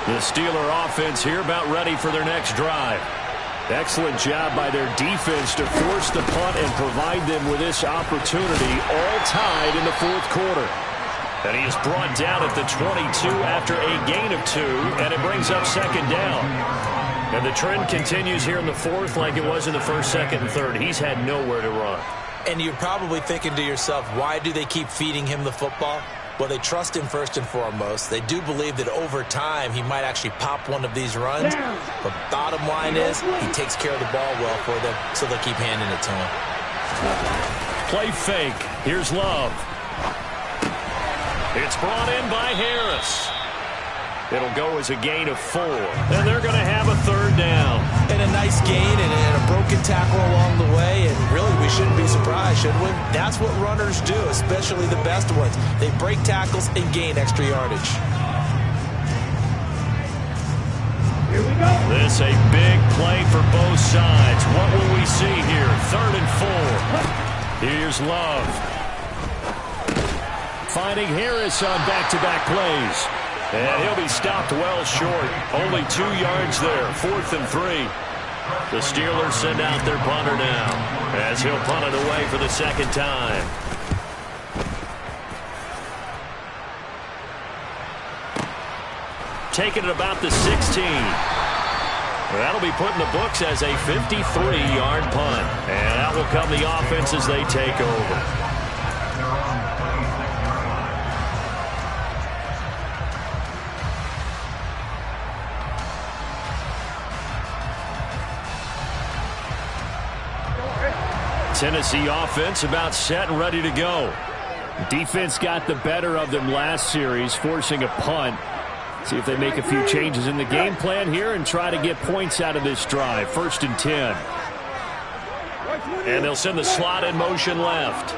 [SPEAKER 1] The Steeler offense here about ready for their next drive. Excellent job by their defense to force the punt and provide them with this opportunity, all tied in the fourth quarter. And he is brought down at the 22 after a gain of 2, and it brings up second down. And the trend continues here in the fourth like it was in the first, second, and third. He's had nowhere to run.
[SPEAKER 2] And you're probably thinking to yourself, why do they keep feeding him the football? Well, they trust him first and foremost. They do believe that over time he might actually pop one of these runs. But bottom line is he takes care of the ball well for them, so they'll keep handing it to him.
[SPEAKER 1] Play fake. Here's Love. It's brought in by Harris. It'll go as a gain of 4. And they're going to have a third down.
[SPEAKER 2] And a nice gain and a broken tackle along the way. And really, we shouldn't be surprised, should we? That's what runners do, especially the best ones. They break tackles and gain extra yardage.
[SPEAKER 4] Here we go.
[SPEAKER 1] This a big play for both sides. What will we see here? Third and 4. Here's Love. Finding Harris on back-to-back plays. And he'll be stopped well short. Only 2 yards there. 4th and 3. The Steelers send out their punter now as he'll punt it away for the second time. Taking it about the 16. That'll be put in the books as a 53-yard punt. And out will come the offense as they take over. Tennessee offense about set and ready to go.
[SPEAKER 5] Defense got the better of them last series, forcing a punt. See if they make a few changes in the game plan here and try to get points out of this drive. 1st and 10.
[SPEAKER 1] And they'll send the slot in motion left.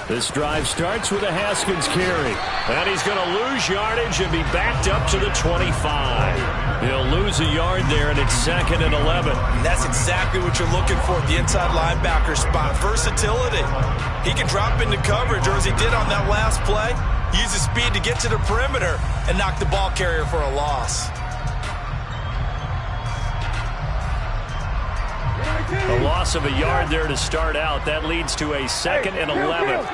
[SPEAKER 5] This drive starts with a Haskins carry.
[SPEAKER 1] And he's going to lose yardage and be backed up to the 25. He'll lose a yard there, and it's 2nd and 11.
[SPEAKER 2] And that's exactly what you're looking for at the inside linebacker spot. Versatility. He can drop into coverage, or as he did on that last play, use his speed to get to the perimeter and knock the ball carrier for a loss.
[SPEAKER 1] A loss of a yard there to start out. That leads to a 2nd and 11.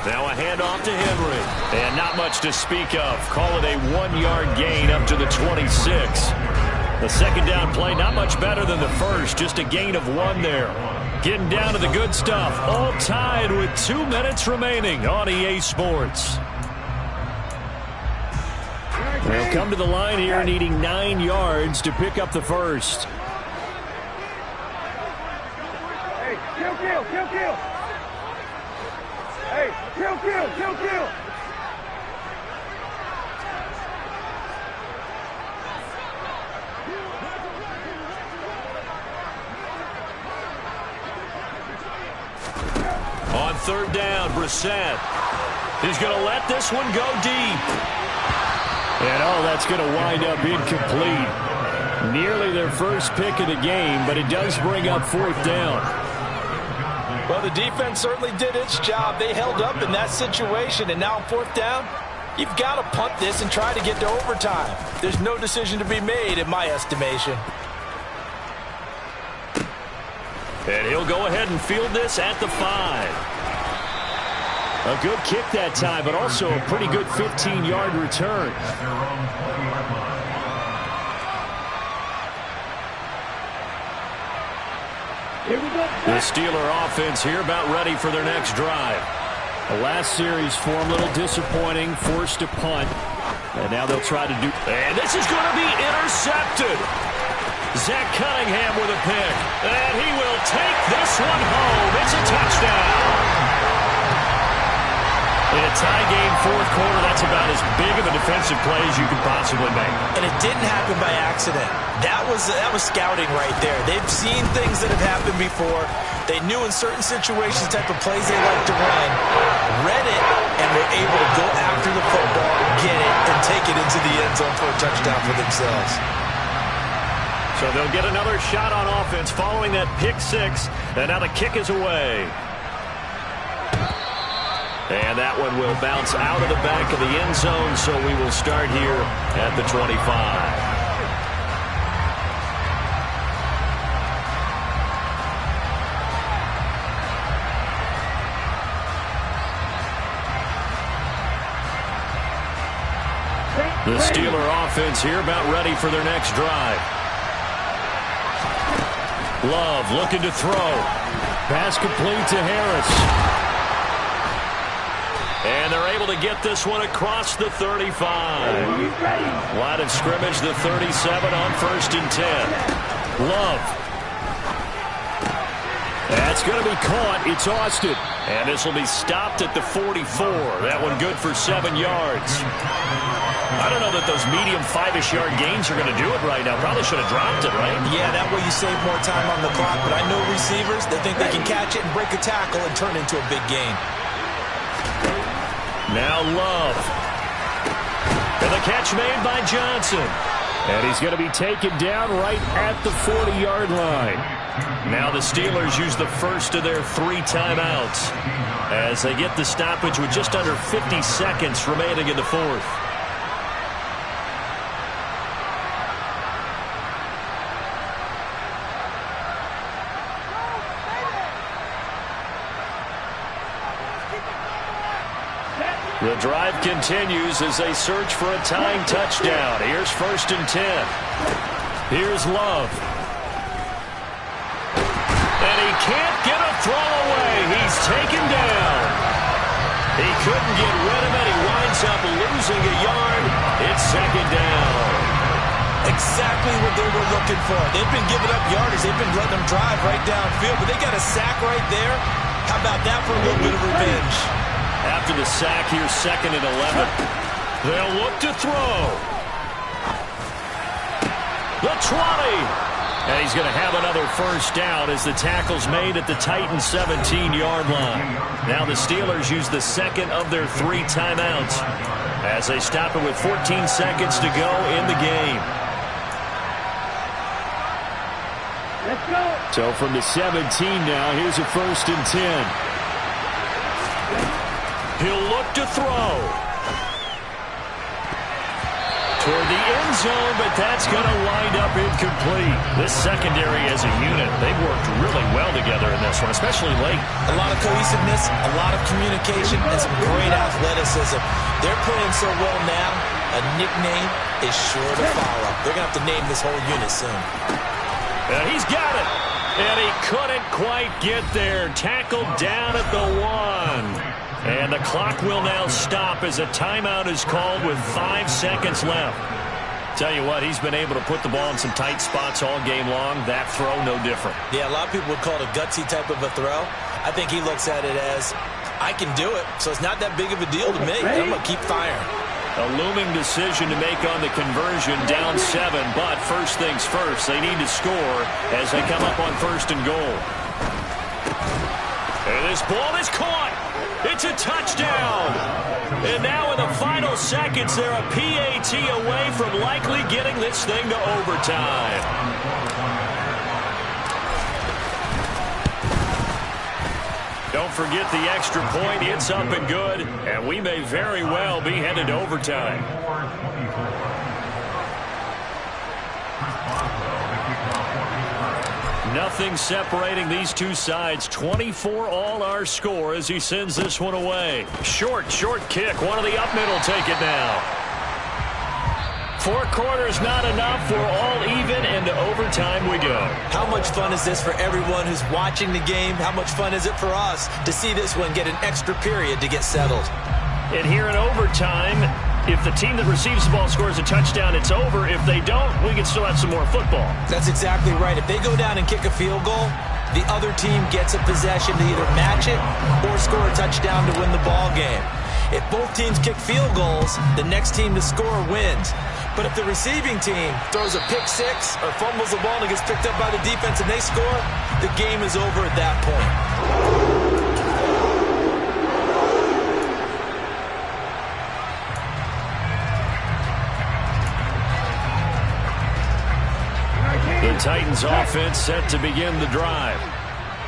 [SPEAKER 1] Now a handoff to Henry. And not much to speak of. Call it a 1-yard gain up to the 26. The second down play not much better than the first. Just a gain of 1 there. Getting down to the good stuff. All tied with 2 minutes remaining on EA Sports.
[SPEAKER 5] They'll come to the line here needing 9 yards to pick up the first.
[SPEAKER 4] Hey, kill. Hey, kill.
[SPEAKER 1] On third down, Brissett. He's going to let this one go deep.
[SPEAKER 5] And that's going to wind up incomplete. Nearly their first pick of the game, but it does bring up fourth down.
[SPEAKER 2] Well, the defense certainly did its job. They held up in that situation, and now on fourth down, you've got to punt this and try to get to overtime. There's no decision to be made in my estimation.
[SPEAKER 5] And he'll go ahead and field this at the 5. A good kick that time, but also a pretty good 15-yard return. The Steeler offense here about ready for their next drive. The last series for them, a little disappointing, forced to punt. And now they'll try to do... And this is going to be intercepted. Zach Cunningham with a pick. And he will take this one home. It's a touchdown. In a tie game, fourth quarter, that's about as big of a defensive play as you can possibly make.
[SPEAKER 2] And it didn't happen by accident. That was scouting right there. They've seen things that have happened before. They knew in certain situations the type of plays they like to run, read it, and were able to go after the football, get it, and take it into the end zone for a touchdown for themselves.
[SPEAKER 5] So they'll get another shot on offense following that pick six, and now the kick is away. And that one will bounce out of the back of the end zone, so we will start here at the 25. The Steeler offense here about ready for their next drive. Love looking to throw. Pass complete to Harris. And they're able to get this one across the 35. Line of scrimmage, the 37 on 1st and 10. Love. That's going to be caught. It's Austin. And this will be stopped at the 44. That one good for 7 yards. I don't know that those medium 5-ish yard gains are going to do it right now. Probably should have dropped it, right?
[SPEAKER 2] Yeah, that way you save more time on the clock. But I know receivers, they think they can catch it and break a tackle and turn it into a big gain.
[SPEAKER 5] Now Love. And the catch made by Johnson. And he's going to be taken down right at the 40-yard line. Now the Steelers use the first of their 3 timeouts as they get the stoppage with just under 50 seconds remaining in the fourth. The drive continues as they search for a tying touchdown. Here's 1st and 10. Here's Love. And he can't get a throw away. He's taken down. He couldn't get rid of it. He winds up losing a yard. It's 2nd down.
[SPEAKER 2] Exactly what they were looking for. They've been giving up yardage. They've been letting them drive right downfield, but they got a sack right there. How about that for a little bit of revenge?
[SPEAKER 5] After the sack, here's 2nd and 11. They'll look to throw. The 20. And he's going to have another first down as the tackle's made at the Titans' 17-yard line. Now the Steelers use the second of their 3 timeouts as they stop it with 14 seconds to go in the game.
[SPEAKER 4] Let's go.
[SPEAKER 5] So from the 17 now, here's a 1st and 10. He'll look to throw. Toward the end zone, but that's going to wind up incomplete. This secondary as a unit, they've worked really well together in this one, especially late.
[SPEAKER 2] A lot of cohesiveness, a lot of communication, and some great athleticism. They're playing so well now, a nickname is sure to follow. They're going to have to name this whole unit soon.
[SPEAKER 5] And he's got it. And he couldn't quite get there. Tackled down at the 1. And the clock will now stop as a timeout is called with 5 seconds left. Tell you what, he's been able to put the ball in some tight spots all game long. That throw, no different.
[SPEAKER 2] Yeah, a lot of people would call it a gutsy type of a throw. I think he looks at it as, I can do it, so it's not that big of a deal to me. I'm going to keep firing.
[SPEAKER 5] A looming decision to make on the conversion, down 7. But first things first, they need to score as they come up on 1st and goal. And this ball is caught.
[SPEAKER 1] It's a touchdown. And now in the final seconds, they're a PAT away from likely getting this thing to overtime. Don't forget the extra point. It's up and good. And we may very well be headed to overtime. Nothing separating these two sides. 24 all our score as he sends this one away. Short kick. One of the up middle take it now. 4 quarters not enough. We're all even, and to overtime we go.
[SPEAKER 2] How much fun is this for everyone who's watching the game? How much fun is it for us to see this one get an extra period to get settled?
[SPEAKER 1] And here in overtime, if the team that receives the ball scores a touchdown, it's over. If they don't, we can still have some more football.
[SPEAKER 2] That's exactly right. If they go down and kick a field goal, the other team gets a possession to either match it or score a touchdown to win the ball game. If both teams kick field goals, the next team to score wins. But if the receiving team throws a pick six or fumbles the ball and it gets picked up by the defense and they score, the game is over at that point.
[SPEAKER 1] The Titans offense set to begin the drive.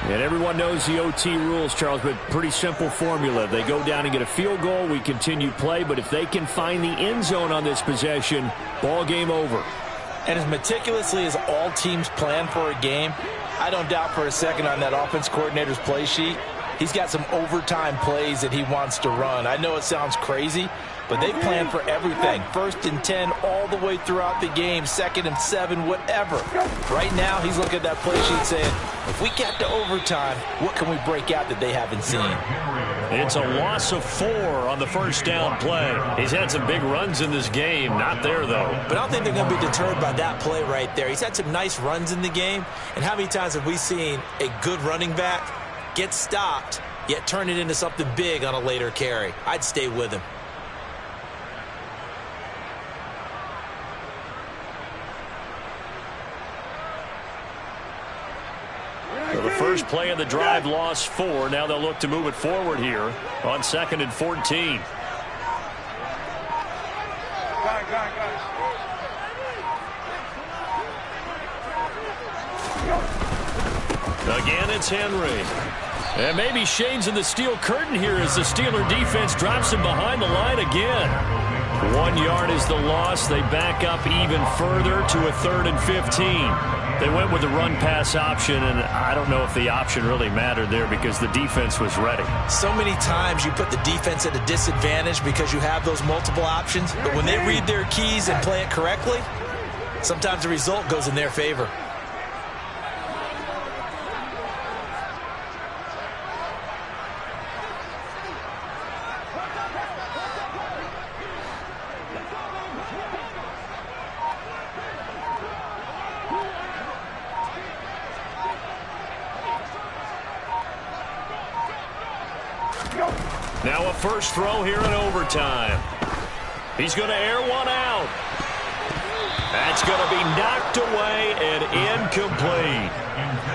[SPEAKER 1] And everyone knows the OT rules, Charles, but pretty simple formula. They go down and get a field goal, we continue play, but if they can find the end zone on this possession, ball game over.
[SPEAKER 2] And as meticulously as all teams plan for a game, I don't doubt for a second on that offense coordinator's play sheet, he's got some overtime plays that he wants to run. I know it sounds crazy, but they plan for everything. 1st and 10 all the way throughout the game, 2nd and 7, whatever. Right now, he's looking at that play sheet saying, if we get to overtime, what can we break out that they haven't seen?
[SPEAKER 1] It's a loss of 4 on the first down play. He's had some big runs in this game. Not there, though.
[SPEAKER 2] But I don't think they're going to be deterred by that play right there. He's had some nice runs in the game. And how many times have we seen a good running back get stopped, yet turn it into something big on a later carry? I'd stay with him.
[SPEAKER 1] So the first play of the drive lost 4. Now they'll look to move it forward here on 2nd and 14. Again, it's Henry. And maybe shades of the steel curtain here as the Steeler defense drops him behind the line again. 1 yard is the loss. They back up even further to a 3rd and 15. They went with the run-pass option, and I don't know if the option really mattered there because the defense was ready.
[SPEAKER 2] So many times you put the defense at a disadvantage because you have those multiple options, but when they read their keys and play it correctly, sometimes the result goes in their favor.
[SPEAKER 1] Now a first throw here in overtime. He's going to air one out. That's going to be knocked away and incomplete.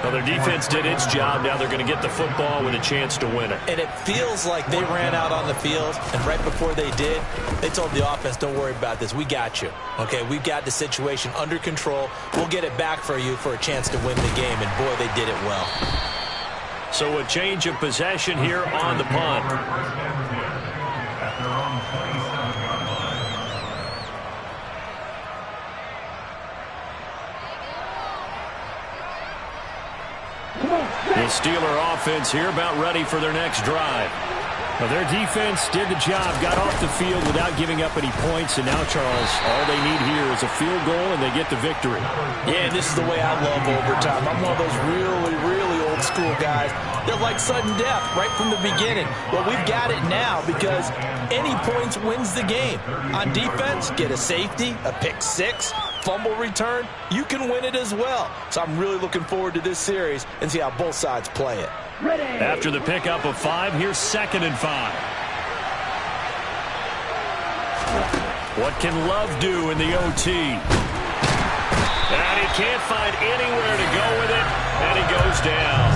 [SPEAKER 1] Well, their defense did its job. Now they're going to get the football with a chance to win it.
[SPEAKER 2] And it feels like they ran out on the field, and right before they did, they told the offense, don't worry about this. We got you. Okay, we've got the situation under control. We'll get it back for you for a chance to win the game, and boy, they did it well.
[SPEAKER 1] So a change of possession here on the punt. The Steeler offense here about ready for their next drive. Well, their defense did the job, got off the field without giving up any points, and now, Charles, all they need here is a field goal, and they get the victory.
[SPEAKER 2] Yeah, this is the way I love overtime. I'm one of those really old school guys that like sudden death right from the beginning. Well, we've got it now because any points wins the game. On defense, get a safety, a pick six, fumble return, you can win it as well. So I'm really looking forward to this series and see how both sides play it.
[SPEAKER 4] Ready.
[SPEAKER 1] After the pickup of 5, here's 2nd and 5. What can Love do in the OT? And he can't find anywhere to go with it, and he goes down.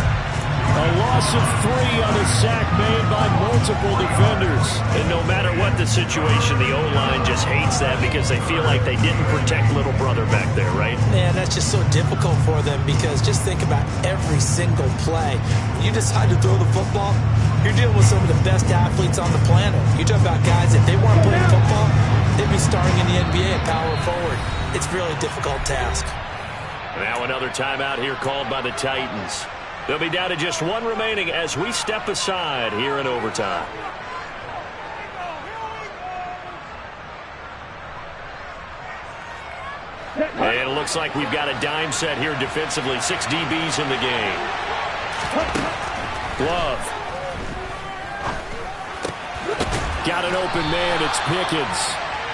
[SPEAKER 5] A loss of 3 on a sack made by multiple defenders.
[SPEAKER 1] And no matter what the situation, the O-line just hates that because they feel like they didn't protect little brother back there, right?
[SPEAKER 2] Man, that's just so difficult for them because just think about every single play. When you decide to throw the football, you're dealing with some of the best athletes on the planet. You talk about guys, if they weren't playing football, they'd be starring in the NBA at power forward. It's a really difficult task.
[SPEAKER 1] Now another timeout here called by the Titans. They'll be down to just 1 remaining as we step aside here in overtime. And it looks like we've got a dime set here defensively. 6 DBs in the game. Glove.
[SPEAKER 5] Got an open man. It's Pickens.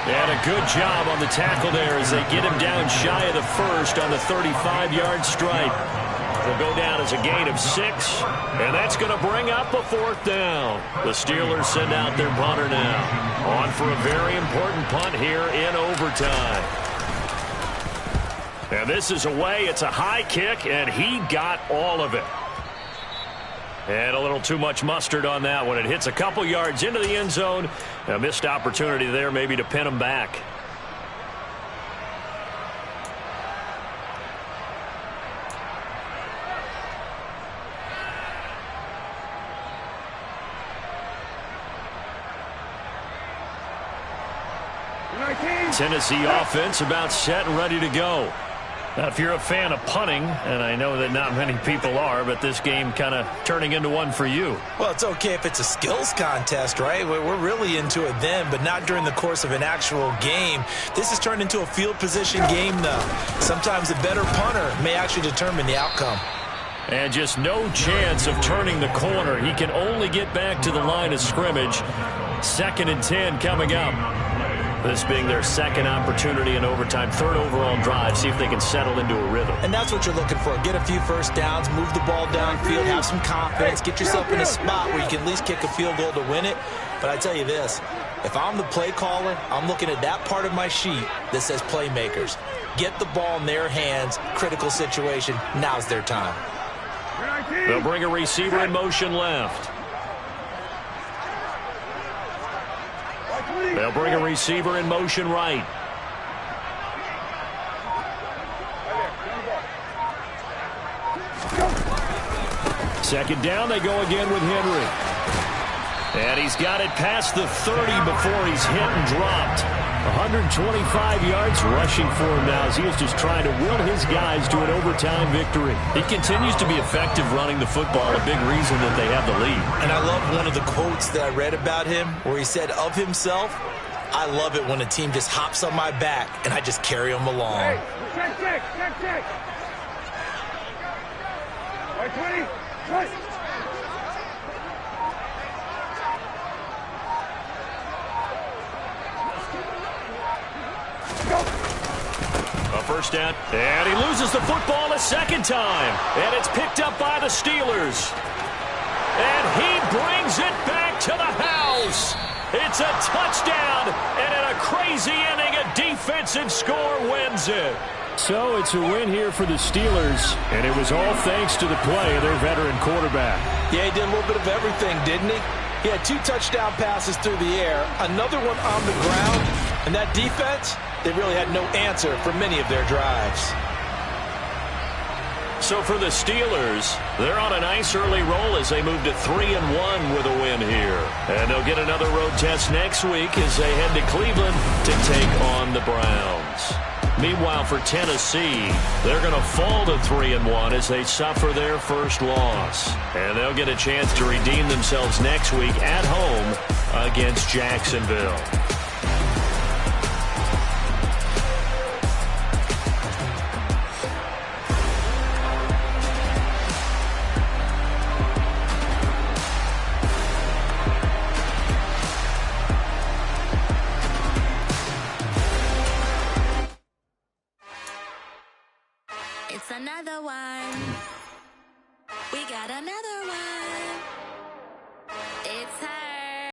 [SPEAKER 1] And a good job on the tackle there as they get him down shy of the first on the 35-yard stripe. Will go down as a gain of 6, and that's going to bring up a 4th down. The Steelers send out their punter now. On for a very important punt here in overtime. And this is away. It's a high kick, and he got all of it. And a little too much mustard on that one. It hits a couple yards into the end zone. A missed opportunity there maybe to pin him back. Tennessee offense about set and ready to go. Now, if you're a fan of punting, and I know that not many people are, but this game kind of turning into one for you.
[SPEAKER 2] Well, it's okay if it's a skills contest, right? We're really into it then, but not during the course of an actual game. This has turned into a field position game, though. Sometimes a better punter may actually determine the outcome.
[SPEAKER 5] And just no chance of turning the corner. He can only get back to the line of scrimmage. 2nd and 10 coming up. This being their 2nd opportunity in overtime, 3rd overall drive. See if they can settle into a rhythm.
[SPEAKER 2] And that's what you're looking for. Get a few first downs, move the ball downfield, have some confidence, get yourself in a spot where you can at least kick a field goal to win it. But I tell you this, if I'm the play caller, I'm looking at that part of my sheet that says playmakers. Get the ball in their hands, critical situation, now's their time.
[SPEAKER 1] They'll bring a receiver in motion left. They'll bring a receiver in motion right.
[SPEAKER 5] Second down, they go again with Henry.
[SPEAKER 1] And he's got it past the 30 before he's hit and dropped.
[SPEAKER 5] 125 yards rushing for him now as he is just trying to will his guys to an overtime victory.
[SPEAKER 1] He continues to be effective running the football, a big reason that they have the lead.
[SPEAKER 2] And I love one of the quotes that I read about him where he said of himself, I love it when a team just hops on my back and I just carry them along.
[SPEAKER 4] Hey, check. 20, push.
[SPEAKER 1] A first down, and he loses the football a second time. And it's picked up by the Steelers. And he brings it back to the house. It's a touchdown, and in a crazy inning, a defensive score wins it.
[SPEAKER 5] So it's a win here for the Steelers, and it was all thanks to the play of their veteran quarterback.
[SPEAKER 2] Yeah, he did a little bit of everything, didn't he? He had 2 touchdown passes through the air, another one on the ground, and that defense, they really had no answer for many of their drives.
[SPEAKER 1] So for the Steelers, they're on a nice early roll as they move to 3-1 with a win here. And they'll get another road test next week as they head to Cleveland to take on the Browns. Meanwhile, for Tennessee, they're going to fall to 3-1 as they suffer their first loss. And they'll get a chance to redeem themselves next week at home against Jacksonville.